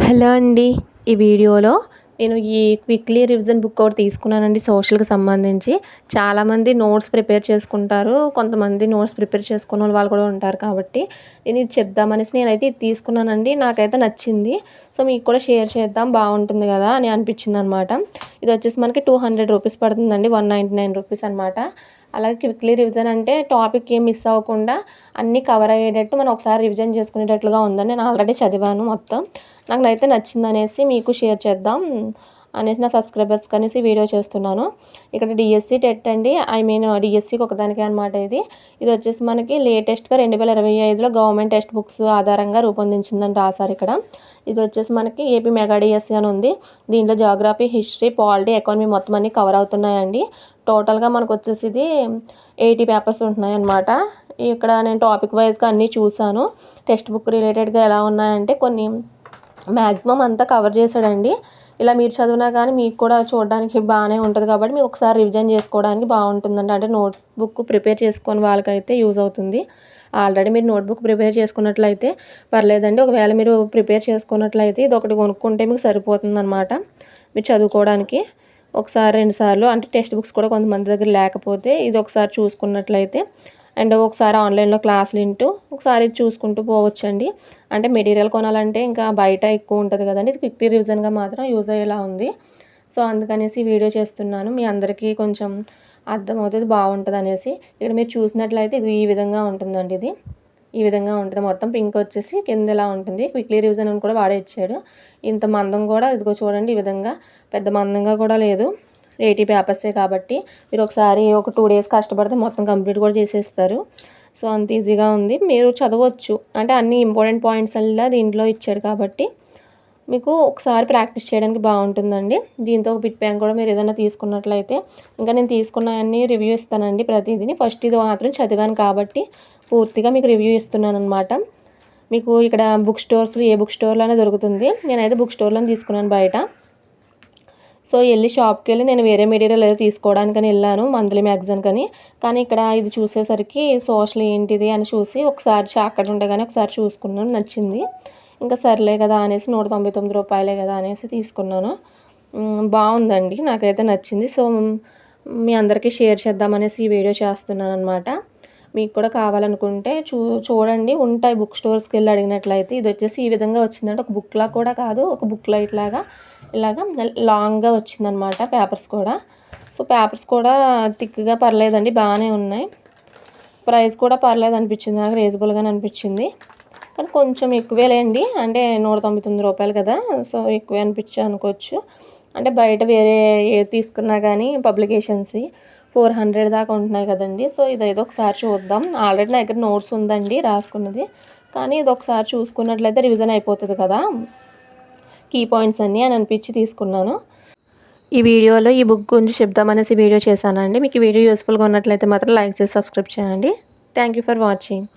Hello అండి. ఈ వీడియోలో నేను ఈ క్విక్లీ రివిజన్ బుక్ ఒకటి తీసుకున్నానండి సోషల్‌కి సంబంధించి. చాలామంది నోట్స్ ప్రిపేర్ చేసుకుంటారు. కొంతమంది నోట్స్ ప్రిపేర్ చేసుకున్నోళ్ళు వాళ్ళు కూడా ఉంటారు కాబట్టి, నేను ఇది చెప్దామనేసి నేనైతే ఇది తీసుకున్నానండి. నాకైతే నచ్చింది. సో, మీకు కూడా షేర్ చేద్దాం బావుంటుంది గదా అని అనిపించిందనమాట. ఇదొచ్చేసి మనకి రూ. 200 పడుతుందండి. రూ. 199 అనమాట. అలాగే క్విక్లీ రివిజన్ అంటే టాపిక్ ఏం మిస్ అవ్వకుండా అన్నీ కవర్ అయ్యేటట్టు మనం ఒకసారి రివిజన్ చేసుకునేటట్లుగా ఉందండి. నేను ఆల్రెడీ చదివాను మొత్తం. నాకైతే నచ్చిందనేసి మీకు షేర్ చేద్దాం అనేసి నా సబ్స్క్రైబర్స్‌కి అనేసి వీడియో చేస్తున్నాను. ఇక్కడ డీఎస్సీ టెట్ అండి. డీఎస్సీకి ఒకదానికే అనమాట ఇది. ఇదొచ్చేసి మనకి లేటెస్ట్‌గా 2025లో గవర్నమెంట్ టెక్స్ట్ బుక్స్ ఆధారంగా రూపొందించిందని రాశారు ఇక్కడ. ఇదొచ్చేసి మనకి ఏపీ మెగా డీఎస్సీ అని ఉంది. దీంట్లో జియోగ్రఫీ, హిస్టరీ, పాలిటీ, ఎకానమీ మొత్తం అన్నీ కవర్ అవుతున్నాయండి. టోటల్‌గా మనకొచ్చేసి ఇది 80 పేపర్స్ ఉంటున్నాయన్నమాట. ఇక్కడ నేను టాపిక్ వైస్‌గా అన్నీ చూసాను. టెక్స్ట్ బుక్ రిలేటెడ్‌గా ఎలా ఉన్నాయంటే కొన్ని మ్యాక్సిమం అంతా కవర్ చేశాడండి. ఇలా మీరు చదివినా కానీ మీకు కూడా చూడడానికి బాగానే ఉంటుంది కాబట్టి మీరు ఒకసారి రివిజన్ చేసుకోవడానికి బాగుంటుందండి. అంటే నోట్బుక్ ప్రిపేర్ చేసుకొని వాళ్ళకైతే యూజ్ అవుతుంది. ఆల్రెడీ మీరు నోట్బుక్ ప్రిపేర్ చేసుకున్నట్లయితే పర్లేదండి. ఒకవేళ మీరు ప్రిపేర్ చేసుకున్నట్లయితే ఇది ఒకటి కొనుక్కుంటే మీకు సరిపోతుందన్నమాట మీరు చదువుకోవడానికి. ఒకసారి 2 సార్లు అంటే టెక్స్ట్ బుక్స్ కూడా కొంతమంది దగ్గర లేకపోతే ఇది ఒకసారి చూసుకున్నట్లయితే అండ్ ఒకసారి ఆన్లైన్లో క్లాసులు వింటూ ఒకసారి ఇది చూసుకుంటూ పోవచ్చండి. అంటే మెటీరియల్ కొనాలంటే ఇంకా బయట ఎక్కువ ఉంటుంది కదండి. ఇది క్విక్ రివిజన్గా మాత్రం యూజ్ అయ్యేలా ఉంది. సో, అందుకనేసి వీడియో చేస్తున్నాను. మీ అందరికీ కొంచెం అర్థమవుతుంది బాగుంటుంది అనేసి. ఇక్కడ మీరు చూసినట్లయితే ఇది ఈ విధంగా ఉంటుందండి. ఇది ఈ విధంగా ఉంటుంది. మొత్తం పింక్ వచ్చేసి కింద ఇలా ఉంటుంది. క్విక్లీ రివిజన్ అని కూడా వాడే ఇచ్చాడు. ఇంత మందం కూడా ఇదిగో చూడండి ఈ విధంగా పెద్ద మందంగా కూడా లేదు. 80 పేపర్సే కాబట్టి మీరు ఒకసారి ఒక 2 డేస్ కష్టపడితే మొత్తం కంప్లీట్ కూడా చేసేస్తారు. సో, అంత ఈజీగా ఉంది. మీరు చదవచ్చు. అంటే అన్ని ఇంపార్టెంట్ పాయింట్స్ అల్లా దీంట్లో ఇచ్చాడు కాబట్టి మీకు ఒకసారి ప్రాక్టీస్ చేయడానికి బాగుంటుందండి. దీంతో ఒక బిట్ బ్యాంక్ కూడా మీరు ఏదైనా తీసుకున్నట్లయితే ఇంకా నేను తీసుకున్నవన్నీ రివ్యూ ఇస్తానండి ప్రతిదీని. ఫస్ట్ ఇది మాత్రం చదివాను కాబట్టి పూర్తిగా మీకు రివ్యూ ఇస్తున్నాను అనమాట. మీకు ఇక్కడ బుక్ స్టోర్స్లో ఏ బుక్ స్టోర్లోనే దొరుకుతుంది. నేనైతే బుక్ స్టోర్లోనే తీసుకున్నాను బయట. సో, షాప్కి వెళ్ళి నేను వేరే మెటీరియల్ ఏదో తీసుకోవడానికని వెళ్ళాను మంత్లీ మ్యాగజైన్‌కని. కానీ ఇక్కడ ఇది చూసేసరికి సోషల్ ఏంటిది అని చూసి ఒకసారి అక్కడ ఉండగానే ఒకసారి చూసుకున్నాను నచ్చింది. ఇంకా సర్లే కదా అనేసి రూ. 199 కదా అనేసి తీసుకున్నాను. బాగుందండి. నాకైతే నచ్చింది. సో, మీ అందరికీ షేర్ చేద్దామనేసి ఈ వీడియో చేస్తున్నాను అనమాట. మీకు కూడా కావాలనుకుంటే చూడండి ఉంటాయి బుక్ స్టోర్స్కి వెళ్ళి అడిగినట్లయితే. ఇది వచ్చేసి ఈ విధంగా వచ్చిందంటే ఒక బుక్లా కూడా కాదు, ఒక బుక్లైట్ లాగా ఇలాగా లాంగ్గా వచ్చిందనమాట పేపర్స్ కూడా. సో, పేపర్స్ కూడా థిక్గా పర్లేదండి బాగానే ఉన్నాయి. ప్రైస్ కూడా పర్లేదు అనిపించింది నాకు, రీజనబుల్గానే అనిపించింది. కానీ కొంచెం ఎక్కువేలేండి. అంటే రూ. 199 కదా. సో, ఎక్కువే అనుకోవచ్చు. అంటే బయట వేరే ఏది తీసుకున్నా కానీ పబ్లికేషన్స్ 400 దాకా ఉంటున్నాయి కదండి. సో, ఇదేదో ఒకసారి చూద్దాం. ఆల్రెడీ నా దగ్గర నోట్స్ ఉందండి రాసుకున్నది. కానీ ఇది ఒకసారి చూసుకున్నట్లయితే రివిజన్ అయిపోతుంది కదా కీ పాయింట్స్ అన్నీ అని అనిపించి తీసుకున్నాను. ఈ వీడియోలో ఈ బుక్ గురించి చెప్దామనేసి వీడియో చేశానండి. మీకు ఈ వీడియో యూస్ఫుల్గా ఉన్నట్లయితే మాత్రం లైక్ చేసి సబ్స్క్రైబ్ చేయండి. Thank you for watching.